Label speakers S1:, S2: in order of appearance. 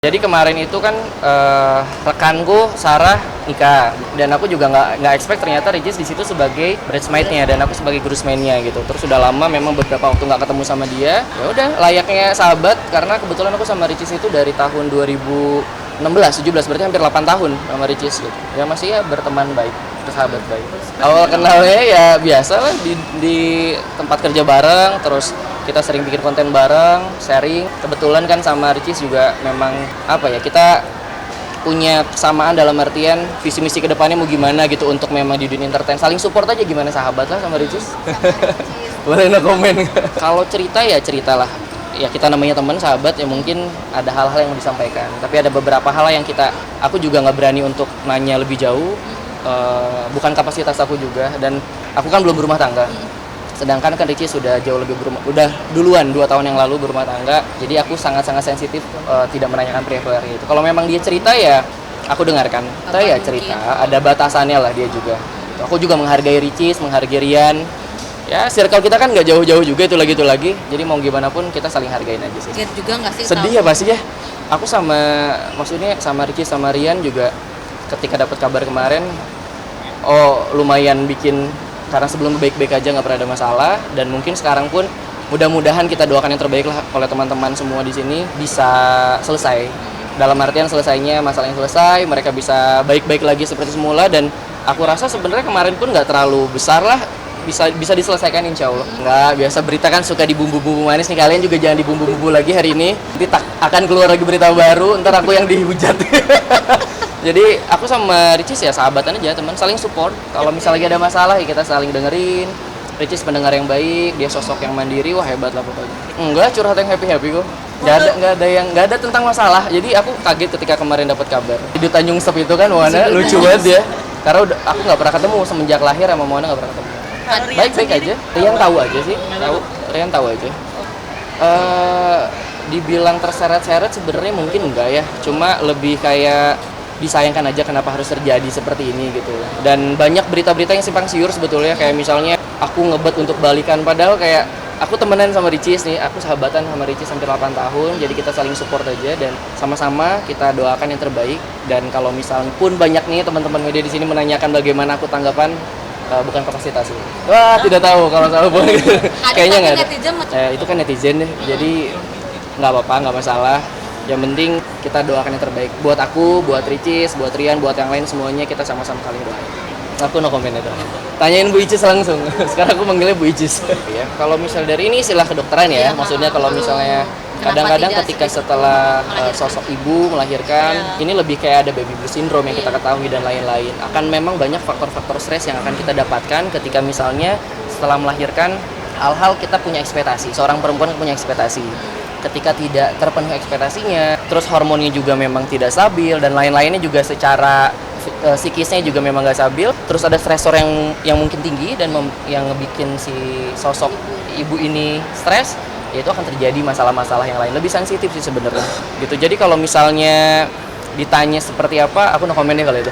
S1: Jadi kemarin itu kan rekanku Sarah nikah dan aku juga nggak expect ternyata Ricis di situ sebagai bridesmaid-nya dan aku sebagai groomsman-nya gitu. Terus sudah lama memang beberapa waktu nggak ketemu sama dia. Ya udah layaknya sahabat karena kebetulan aku sama Ricis itu dari tahun 2016, 17 berarti hampir 8 tahun sama Ricis gitu. Ya masih ya berteman baik, bersahabat baik. Awal kenalnya ya biasa lah di tempat kerja bareng, terus kita sering bikin konten bareng, sharing. Kebetulan kan sama Ricis juga memang apa ya, kita punya kesamaan dalam artian visi misi kedepannya mau gimana gitu untuk memang di dunia entertain. Saling support aja gimana sahabat lah sama Ricis. Boleh no komen. Kalau cerita ya ceritalah. Ya kita namanya teman sahabat ya mungkin ada hal-hal yang mau disampaikan. Tapi ada beberapa hal yang aku juga nggak berani untuk nanya lebih jauh. Bukan kapasitas aku juga dan aku kan belum berumah tangga. Sedangkan kan Ricis sudah jauh lebih udah duluan 2 tahun yang lalu berumah tangga. Jadi aku sangat-sangat sensitif tidak menanyakan privasi itu. Kalau memang dia cerita ya aku dengarkan. Saya ya cerita, ada batasannya lah dia juga. Aku juga menghargai Ricis, menghargai Rian. Ya circle kita kan nggak jauh-jauh juga itu lagi. Jadi mau gimana pun kita saling hargain aja sih.
S2: Kaget juga nggak sih?
S1: Sedih ya pasti ya. Aku maksudnya sama Ricis sama Rian juga ketika dapat kabar kemarin, lumayan bikin. Karena sebelum baik-baik aja nggak pernah ada masalah dan mungkin sekarang pun mudah-mudahan kita doakan yang terbaik lah oleh teman-teman semua di sini bisa selesai. Dalam artian selesainya masalahnya selesai, mereka bisa baik-baik lagi seperti semula dan aku rasa sebenarnya kemarin pun nggak terlalu besar lah, bisa diselesaikan insya Allah. Nggak, biasa berita kan suka di bumbu-bumbu manis nih, kalian juga jangan di bumbu-bumbu lagi hari ini. Nanti akan keluar lagi berita baru, ntar aku yang dihujat. Jadi aku sama Ricis ya sahabatan aja, teman, saling support. Kalau misalnya lagi ada masalah ya kita saling dengerin. Ricis pendengar yang baik, dia sosok yang mandiri, wah hebat lah pokoknya. Enggak curhat yang happy kok. Nggak ada tentang masalah. Jadi aku kaget ketika kemarin dapat kabar. Di Tanjung Sep itu kan Moana lucu banget ya. Karena aku nggak pernah ketemu semenjak lahir sama Moana nggak pernah ketemu. Baik-baik aja. Rian tahu aja sih. Rian tahu aja. Dibilang terseret-seret sebenarnya mungkin enggak ya. Cuma lebih kayak disayangkan aja kenapa harus terjadi seperti ini gitu. Dan banyak berita-berita yang simpang siur sebetulnya, kayak misalnya aku ngebet untuk balikan padahal kayak aku temenan sama Ricis nih, aku sahabatan sama Ricis hampir 8 tahun, jadi kita saling support aja dan sama-sama kita doakan yang terbaik. Dan kalau misalnya pun banyak nih teman-teman media di sini menanyakan bagaimana aku tanggapan, bukan kapasitas ini. Wah, tidak tahu kalau salah pun. Kayaknya nggak ada. Itu kan netizen deh, jadi nggak apa-apa, nggak masalah. Yang penting kita doakan yang terbaik buat aku, buat Ricis, buat Rian, buat yang lain semuanya kita sama-sama saling doain. Aku no comment itu. Tanyain Bu Icis langsung. Sekarang aku manggilnya Bu Icis. Ya, kalau misal dari ini istilah kedokteran ya, maksudnya kalau misalnya kadang-kadang ketika setelah sosok ibu melahirkan, ini lebih kayak ada baby blues syndrome yang kita ketahui dan lain-lain. Akan memang banyak faktor-faktor stres yang akan kita dapatkan ketika misalnya setelah melahirkan hal-hal kita punya ekspektasi. Seorang perempuan punya ekspektasi. Ketika tidak terpenuhi ekspektasinya, terus hormonnya juga memang tidak stabil dan lain-lainnya juga secara psikisnya juga memang nggak stabil, terus ada stresor yang mungkin tinggi dan yang ngebikin si sosok ibu ini stres, ya itu akan terjadi masalah-masalah yang lain, lebih sensitif sih sebenarnya gitu. Jadi kalau misalnya ditanya seperti apa, aku no comment deh kalau itu.